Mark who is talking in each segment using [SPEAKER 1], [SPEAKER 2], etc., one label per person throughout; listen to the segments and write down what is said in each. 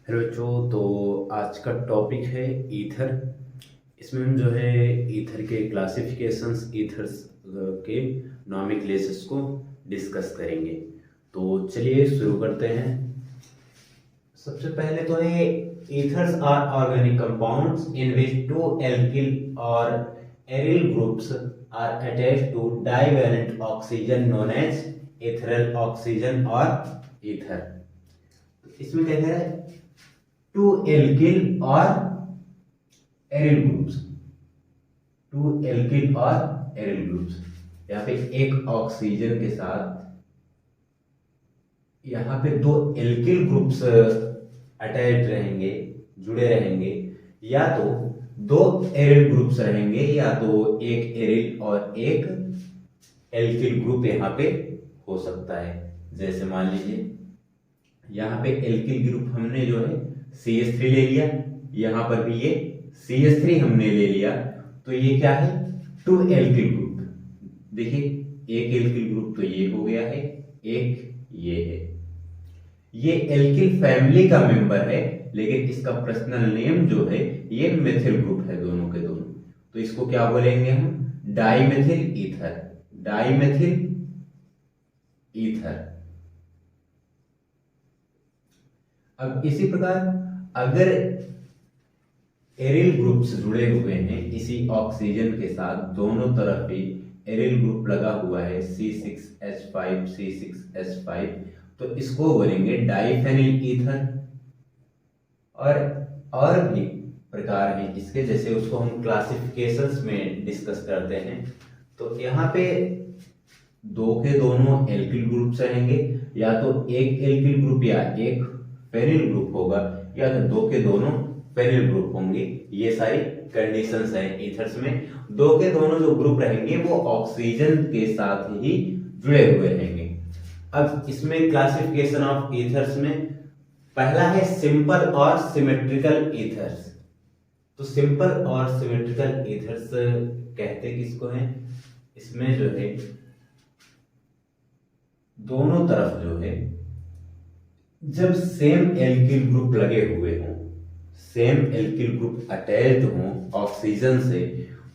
[SPEAKER 1] Hello बच्चों। तो आज का टॉपिक है ईथर। इसमें हम जो है ईथर के क्लासिफिकेशंस, ईथर्स के नॉमेनक्लेचर्स को डिस्कस करेंगे। तो चलिए शुरू करते हैं। सबसे पहले तो है ethers are organic compounds in which two alkyl और aryl groups are attached to divalent oxygen known as ethereal oxygen और ईथर। इसमें क्या कह रहा है, टू एल्किल और एरिल ग्रुप्स, टू एल्किल और एरिल ग्रुप्स। यहाँ पे एक ऑक्सीजन के साथ यहाँ पे दो एल्किल ग्रुप्स अटैच रहेंगे, जुड़े रहेंगे, या तो दो एरिल ग्रुप्स रहेंगे, या तो एक एरिल और एक एल्किल ग्रुप यहाँ पे हो सकता है। जैसे मान लीजिए यहाँ पे एल्किल ग्रुप हमने जो है CH3 ले लिया, यहां पर भी ये CH3 हमने ले लिया, तो ये क्या है, टू एल्किल ग्रुप। देखिए एक एल्किल ग्रुप तो ये हो गया है, एक ये है। ये एल्किल फैमिली का मेंबर है, लेकिन इसका पर्सनल नेम जो है ये मेथिल ग्रुप है, दोनों के दोनों। तो इसको क्या बोलेंगे हम, डाइमेथिल ईथर, डाइमेथिल ईथर। अब इसी प्रकार अगर एरिल ग्रुप्स जुड़े हुए हैं इसी ऑक्सीजन के साथ, दोनों तरफ भी एरिल ग्रुप लगा हुआ है C6H5 C6H5, तो इसको बोलेंगे डाइफेनिल ईथर। और भी प्रकार हैं इसके, जैसे उसको हम क्लासिफिकेशंस में डिस्कस करते हैं। तो यहाँ पे दो के दोनों एल्किल ग्रुप्स रहेंगे, या तो एक एल्किल ग्रुप या एक फेनिल ग्रुप होगा, या तो दो के दोनों फेनिल ग्रुप होंगे। ये सारी कंडीशंस हैं ईथर्स में। दो के दोनों जो ग्रुप रहेंगे वो ऑक्सीजन के साथ ही जुड़े हुए रहेंगे। अब इसमें क्लासिफिकेशन ऑफ ईथर्स में पहला है सिंपल और सिमेट्रिकल ईथर्स। तो सिंपल और सिमेट्रिकल ईथर्स कहते किसको हैं, इसमें जो है दोनों तरफ जो है जब सेम एल्किल ग्रुप लगे हुए हों, सेम एल्किल ग्रुप अटैच्ड हों ऑक्सीजन से,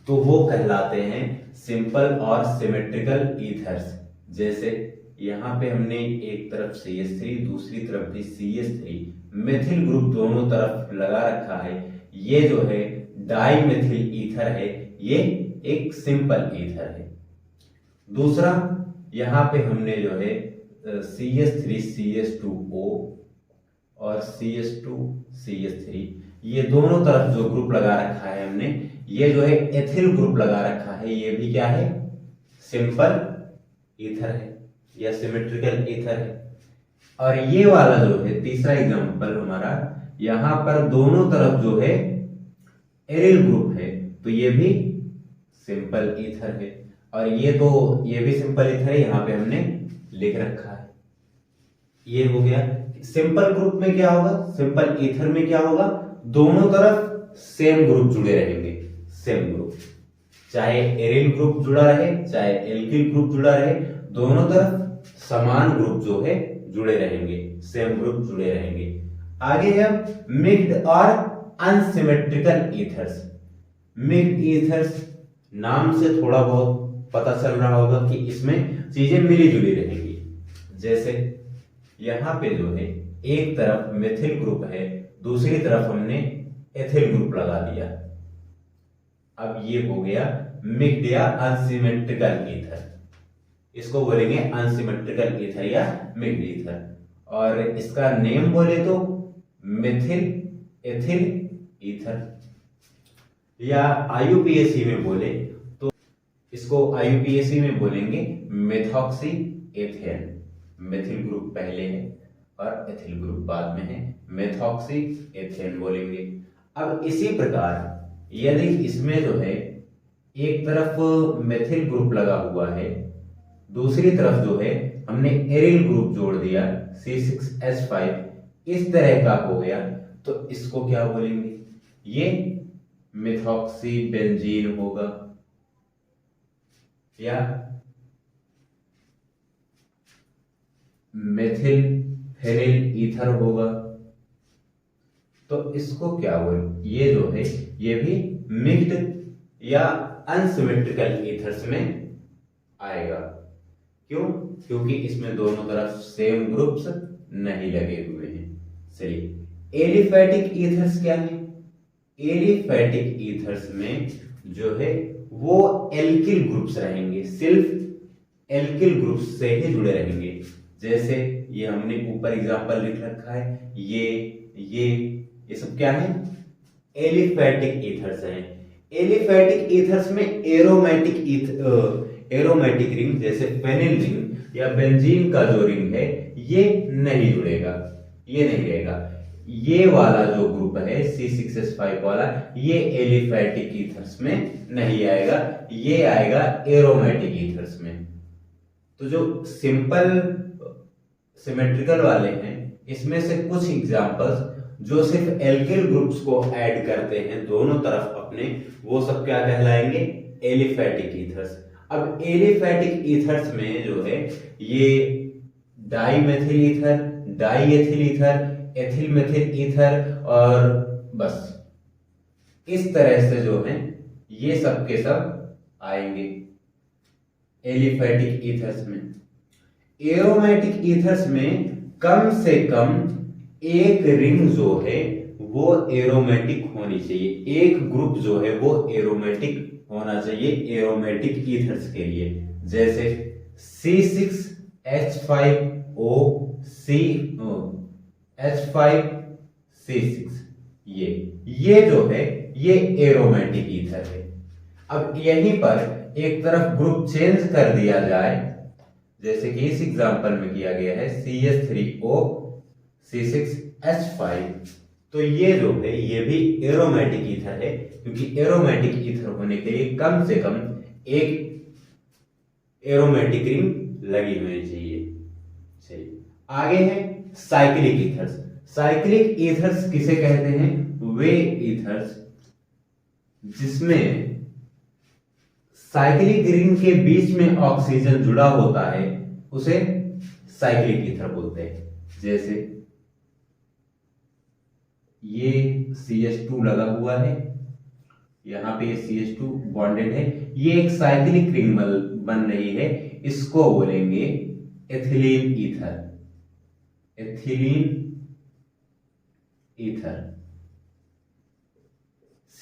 [SPEAKER 1] तो वो कहलाते हैं सिंपल और सिमेट्रिकल ईथर्स। जैसे यहां पे हमने एक तरफ CH3, दूसरी तरफ भी CH3, मेथिल ग्रुप दोनों तरफ लगा रखा है, ये जो है डाइमेथिल ईथर है, ये एक सिंपल ईथर है। दूसरा यहां पे हमने जो है CH3 CH2O और CH2 CH3, ये दोनों तरफ जो ग्रुप लगा रखा है हमने, ये जो है एथिल ग्रुप लगा रखा है, ये भी क्या है, सिंपल ईथर है या सिमेट्रिकल ईथर है। और ये वाला जो है तीसरा एग्जांपल हमारा, यहां पर दोनों तरफ जो है एरिल ग्रुप है, तो ये भी सिंपल ईथर है। और ये भी सिंपल ईथर है, यहां पे हमने लिख रखा है। ये हो गया सिंपल ग्रुप में क्या होगा, सिंपल ईथर में क्या होगा, दोनों तरफ सेम ग्रुप जुड़े रहेंगे, सेम ग्रुप, चाहे एरिल ग्रुप जुड़ा रहे चाहे एल्किल ग्रुप जुड़ा रहे, दोनों तरफ समान ग्रुप जो है जुड़े रहेंगे, सेम ग्रुप जुड़े रहेंगे। आगे है मिक्स्ड और अनसिमेट्रिकल ईथर्स। मिक्स्ड ईथर्स नाम से थोड़ा बहुत पता चल रहा होगा कि इसमें चीजें मिली जुली रहेंगी। जैसे यहां पे जो है एक तरफ मेथिल ग्रुप है, दूसरी तरफ हमने एथिल ग्रुप लगा दिया। अब ये हो गया मिक्स्ड या अनसिमेट्रिकल ईथर, इसको बोलेंगे अनसिमेट्रिकल ईथर या मिक्स्ड ईथर। और इसका नेम बोले तो मेथिल एथिल ईथर, या IUPAC में बोले तो इसको IUPAC में बोलेंगे मेथॉक्सी एथेन। मेथिल ग्रुप पहले है और एथिल ग्रुप बाद में है, मेथॉक्सी एथेन बोलेंगे। अब इसी प्रकार यदि इसमें जो है एक तरफ मेथिल ग्रुप लगा हुआ है, दूसरी तरफ जो है हमने एरिल ग्रुप जोड़ दिया C6H5, इस तरह का हो गया, तो इसको क्या बोलेंगे, ये मिथॉक्सी बेंजीन होगा या मेथिल फेनिल ईथर होगा। तो इसको क्या बोल, ये जो है ये भी मिक्स्ड या अनसिमेट्रिकल ईथर्स में आएगा। क्यों? क्योंकि इसमें दोनों तरफ सेम ग्रुप्स नहीं लगे हुए हैं। चलिए, एलिफैटिक ईथर्स क्या है? एलिफैटिक ईथर्स में जो है वो एल्किल ग्रुप्स रहेंगे, सिर्फ एल्किल ग्रुप्स से ही जुड़े रहेंगे। जैसे ये हमने ऊपर एग्जांपल लिख रखा है, ये सब क्या है? एलिफैटिक ईथर्स हैं। एलिफैटिक ईथर्स में एरोमेटिक रिंग जैसे फेनिल रिंग या बेंजीन का जो रिंग है ये नहीं जुड़ेगा, ये नहीं रहेगा। ये वाला जो ग्रुप है C6H5 वाला, ये एलिफैटिक ईथर्स में नहीं आएगा, ये आएगा एरोमेटिक ईथर्स में। तो जो सिंपल सिमेट्रिकल वाले हैं इसमें से कुछ एग्जांपल्स जो सिर्फ एल्किल ग्रुप्स को ऐड करते हैं दोनों तरफ अपने, वो सब क्या कहलाएंगे? Aliphatic ethers. अब एलिफैटिक ईथर्स में जो है ये dimethyl ether, diethyl ether, ethyl methyl ether और बस इस तरह से जो है ये सब के सब आएंगे एलिफैटिक ईथर्स में। एरोमेटिक ईथर्स में कम से कम एक रिंग जो है वो एरोमेटिक होनी चाहिए, एक ग्रुप जो है वो एरोमेटिक होना चाहिए एरोमेटिक ईथर्स के लिए। जैसे C6H5O H5C6, ये जो है ये एरोमेटिक ईथर है। अब यहीं पर एक तरफ ग्रुप चेंज कर दिया जाए, जैसे कि इस एग्जांपल में किया गया है CH3O C6H5, तो ये जो है ये भी एरोमेटिक ईथर है, क्योंकि एरोमेटिक ईथर होने के लिए कम से कम एक एरोमेटिक रिंग लगी होनी चाहिए। चलिए आगे है साइक्लिक ईथर्स। साइक्लिक ईथर्स किसे कहते हैं? वे ईथर्स जिसमें साइक्लिक रिंग के बीच में ऑक्सीजन जुड़ा होता है उसे साइक्लिक ईथर बोलते हैं। जैसे ये CH2 लगा हुआ है, यहां पे ये CH2 बॉन्डेड है, ये एक साइक्लिक रिंग बन रही है, इसको बोलेंगे ethylene ether. Ethylene ether.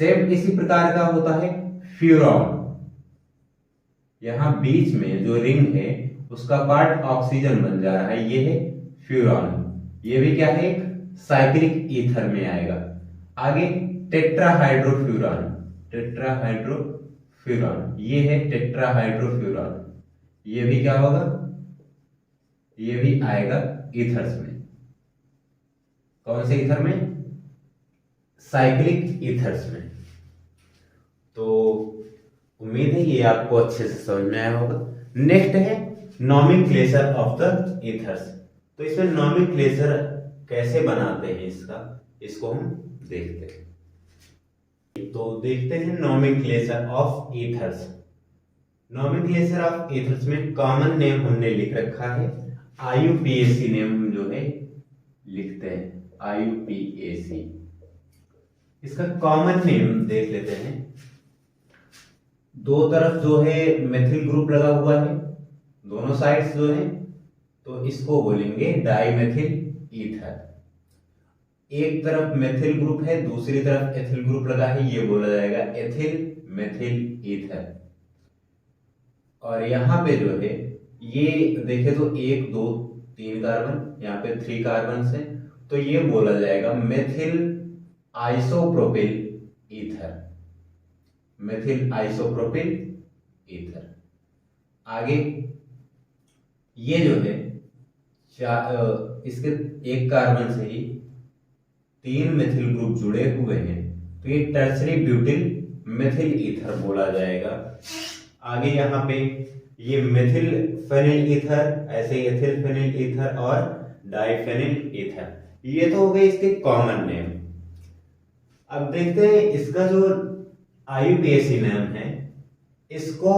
[SPEAKER 1] Same इसी प्रकार का होता है फ्यूरॉन। यहां बीच में जो रिंग है उसका पार्ट ऑक्सीजन बन जा रहा है, ये है फ्यूरॉन। ये भी क्या है? एक साइक्लिक ईथर में आएगा। आगे टेट्राहाइड्रोफ्यूरॉन। टेट्राहाइड्रोफ्यूरॉन, ये है टेट्राहाइड्रोफ्यूरॉन। ये भी क्या होगा? ये भी आएगा ईथर्स में। कौन से ईथर में? साइक्लिक ईथर्स में। तो उम्मीद है ये आपको अच्छे से समझ में आया होगा। नेक्स्ट है नॉमेनक्लेचर ऑफ द ईथर्स। तो इसमें नॉमेनक्लेचर कैसे बनाते हैं इसको हम देखते हैं। तो देखते हैं nomenclature of ethers. Nomenclature of ethers में कॉमन नेम हमने लिख रखा है, IUPAC नेम जो है लिखते हैं, IUPAC। इसका कॉमन नेम देख लेते हैं। दो तरफ जो है मेथिल ग्रुप लगा हुआ है, दोनों साइड्स जो है, तो इसको बोलेंगे डाईमेथिल ईथर। एक तरफ मेथिल ग्रुप है, दूसरी तरफ एथिल ग्रुप लगा है, ये बोला जाएगा एथिल मेथिल ईथर। और यहाँ पे जो है ये देखे तो 1 2 3 कार्बन, यहाँ पे 3 कार्बन है, तो ये बोला जाएगा methyl isopropyl ether. Methyl isopropyl ether. आगे ये जो है इसके 1 कार्बन से ही 3 मेथिल ग्रुप जुड़े हुए हैं, तो ये टर्सरी ब्यूटिल मेथिल ईथर बोला जाएगा। आगे यहाँ पे ये मेथिल फेनिल ईथर, ऐसे एथिल फेनिल ईथर और डाइफेनिल ईथर, ये तो हो गए इसके कॉमन नेम। अब देखते हैं इसका जो IUPAC नेम है, इसको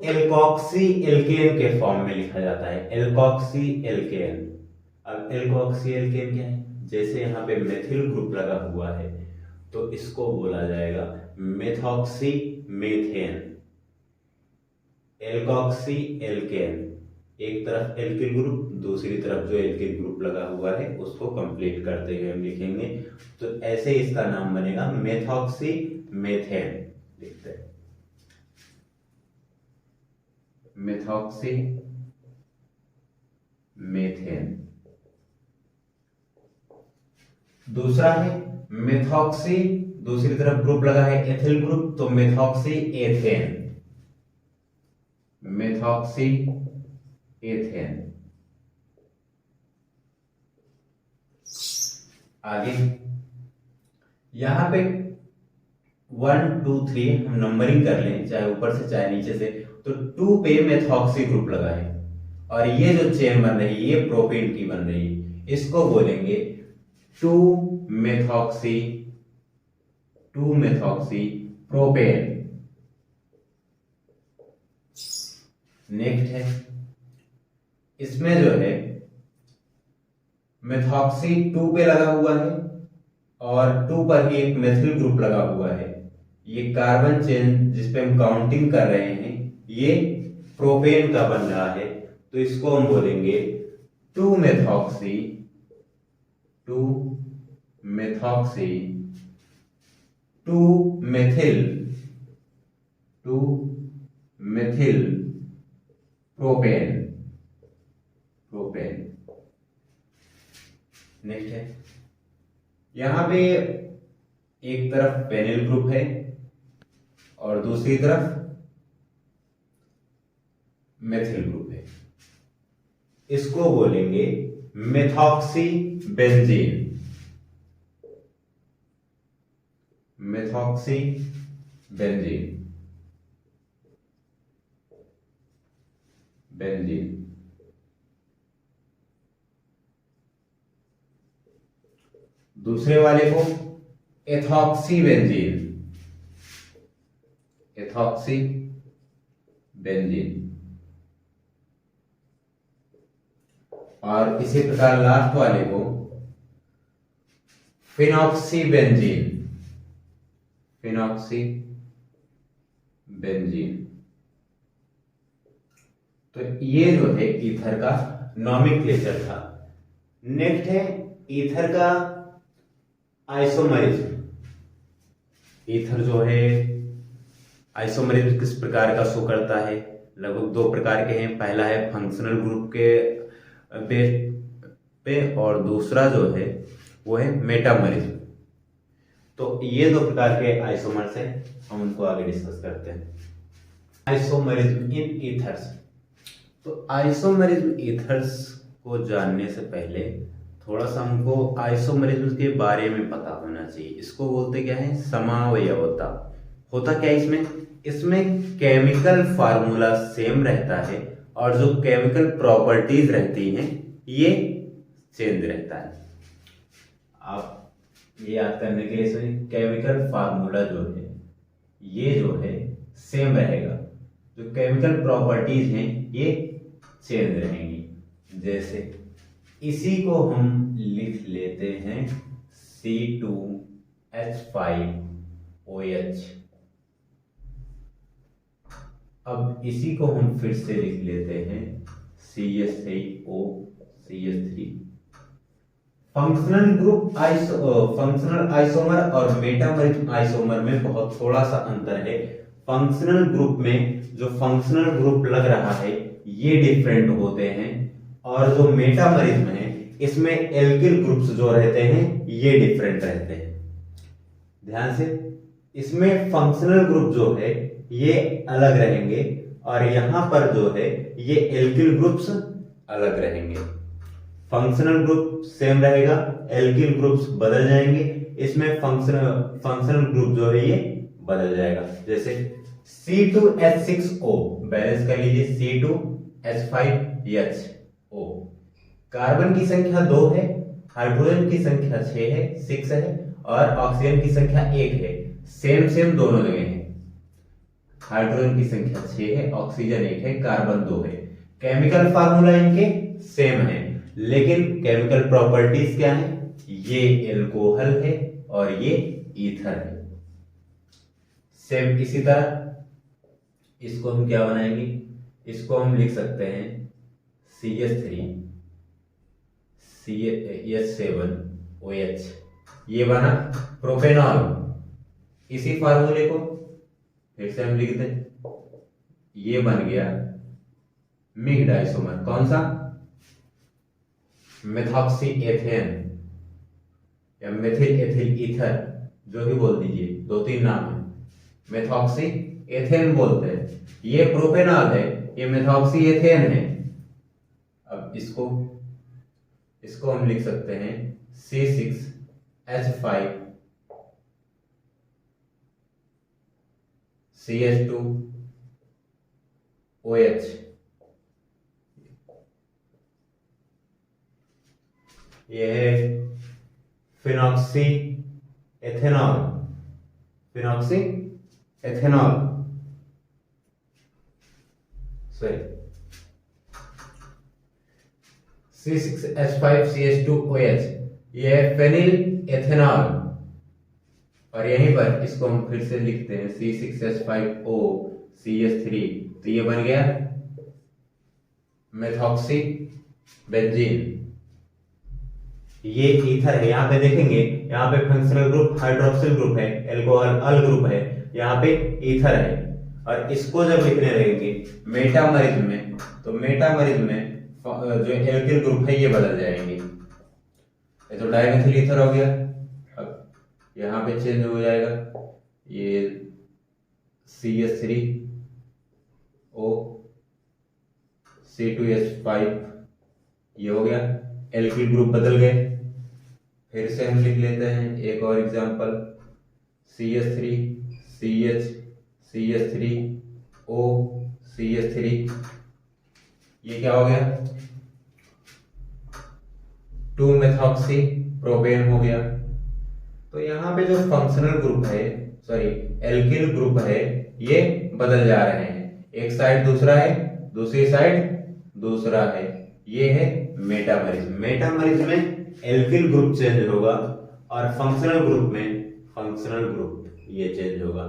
[SPEAKER 1] एल्कोक्सी एल्केन के फॉर्म में लिखा जाता है, एल्कोक्सी एल्केन। अब एल्कोक्सी एल्केन क्या है? जैसे यहाँ पे मेथिल ग्रुप लगा हुआ है तो इसको बोला जाएगा मेथॉक्सी मेथेन, एल्कोक्सी एल्केन। एक तरफ एल्किल ग्रुप, दूसरी तरफ जो एल्किल ग्रुप लगा हुआ है उसको कंप्लीट करते हुए हम लिखेंगे, तो ऐसे इसका नाम बनेगा मेथॉक्सी मेथेन। लिखते हैं मेथॉक्सी मेथेन। दूसरा है मेथॉक्सी, दूसरी तरफ ग्रुप लगा है एथिल ग्रुप, तो मेथॉक्सी एथेन, मेथॉक्सी एथेन। आगे यहां पे 1 2 3 हम नंबरिंग कर लें, चाहे ऊपर से चाहे नीचे से। तो 2 पे मेथॉक्सी ग्रुप लगा है और ये जो चेन बन रही है ये प्रोपेन की बन रही है, इसको बोलेंगे 2 मेथॉक्सी प्रोपेन। नेक्स्ट है, इसमें जो है मेथॉक्सी 2 पे लगा हुआ है और 2 पर ही एक मेथिल ग्रुप लगा हुआ है। ये कार्बन चेन जिसपे हम काउंटिंग कर रहे हैं ये प्रोपेन का बन रहा है, तो इसको हम बोलेंगे 2 मेथॉक्सी 2 मेथिल प्रोपेन। नेक्स्ट है, यहां पे एक तरफ पेनिल ग्रुप है और दूसरी तरफ मेथिल ग्रुप है, इसको बोलेंगे मेथॉक्सी बेंजीन। दूसरे वाले को एथॉक्सी बेंजीन। और इसी प्रकार लास्ट वाले को फिनॉक्सी बेंजीन। तो ये जो है ईथर का नॉमेनक्लेचर था। नेक्स्ट है ईथर का आइसोमरिज्म। ईथर जो है आइसोमरिज्म किस प्रकार का शो करता है, लगभग 2 प्रकार के हैं। पहला है फंक्शनल ग्रुप के बेस पे और दूसरा जो है वो है मेटामरिज्म। तो ये 2 प्रकार के आइसोमर्स हैं, हम उनको आगे डिस्कस करते हैं। आइसोमरिज्म इन ईथर्स। तो आइसोमरिज्म ईथर्स को जानने से पहले थोड़ा सा हमको आइसोमरिज्म के बारे में पता होना चाहिए। इसको बोलते क्या है, समावयवता। होता क्या इसमें केमिकल फार्मूला सेम रहता है और जो केमिकल प्रॉपर्टीज रहती हैं ये चेंज रहता है। आप ये याद करने के लिए सुनिए, केमिकल फार्मूला जो है ये जो है सेम रहेगा, जो केमिकल प्रॉपर्टीज हैं ये चेंज रहेंगी। जैसे इसी को हम लिख लेते हैं C2H5OH। अब इसी को हम फिर से लिख लेते हैं CH3OCH3। फंक्शनल आइसोमर और मेटामरिज्म आइसोमर में बहुत थोड़ा सा अंतर है। फंक्शनल ग्रुप में जो फंक्शनल ग्रुप लग रहा है ये डिफरेंट होते हैं और जो मेटामरिज्म है इसमें एल्किल ग्रुप्स जो रहते हैं ये डिफरेंट रहते हैं। ध्यान से, इसमें फंक्शनल ग्रुप जो है ये अलग रहेंगे और यहां पर जो है ये एल्किल ग्रुप्स अलग रहेंगे। फंक्शनल ग्रुप सेम रहेगा, एल्किल ग्रुप्स बदल जाएंगे। इसमें फंक्शनल ग्रुप जो है ये बदल जाएगा। जैसे C2H6O, बैलेंस कर लीजिए, C2H5HO। कार्बन की संख्या 2 है, हाइड्रोजन की संख्या 6 है 6 है और ऑक्सीजन की संख्या 1 है। सेम दोनों जगह है। हाइड्रोजन की संख्या 6 है, ऑक्सीजन 1 है, कार्बन 2 है। केमिकल फार्मूला इनके सेम है, लेकिन केमिकल प्रॉपर्टीज क्या है ये एल्कोहल है और ये ईथर है। सेम इसी तरह इसको हम क्या बनाएंगे, इसको हम लिख सकते हैं CH3 CH7OH, ये बना प्रोपेनॉल। इसी फार्मूले को फिर से हम लिख दें, ये बन गया मिग डाइसोमर। कौन सा? मेथॉक्सी एथेन या मेथिल एथिल ईथर, जो भी बोल दीजिए, 2-3 नाम है। मेथॉक्सी एथेन बोलते हैं, ये प्रोपेनॉल है, ये मेथॉक्सी एथेन है। अब इसको हम लिख सकते हैं C6H5 CH2OH। यह है phenoxy ethanol, phenoxy ethanol, sorry C6H5CH2OH, यह है फेनिल एथेनॉल। और यहीं पर इसको हम फिर से लिखते हैं C6H5O CH3, तो ये बन गया मेथॉक्सी बेंजीन। ये ईथर है। यहाँ पे देखेंगे, यहाँ पे फंक्शनल ग्रुप हाइड्रोक्सिल ग्रुप है, एल्कोहल अल ग्रुप है, यहाँ पे ईथर है। और इसको जब लिखने लगेंगे मेटामरिज्म में, तो मेटामरिज्म में जो एल्किल ग्रुप है ये बदल जाएंगे। ये तो डाइमेथिल ईथर हो गया, अब यहाँ पे चेंज हो जाएगा, ये CH3O C2H5 ये हो गया, एल्किल ग्रुप बदल गए। फिर से हम लिख लेते हैं एक और example, CH3 CH CH3O CH3, ये क्या हो गया 2-मेथॉक्सी प्रोपेन हो गया। तो यहाँ पे जो फंक्शनल ग्रुप है, सॉरी एल्किल ग्रुप है, ये बदल जा रहे हैं। एक साइड दूसरा है, दूसरी साइड दूसरा है, ये है मेटामरिज्म। मेटामरिज्म में एल्किल ग्रुप चेंज होगा और फंक्शनल ग्रुप में फंक्शनल ग्रुप ये चेंज होगा।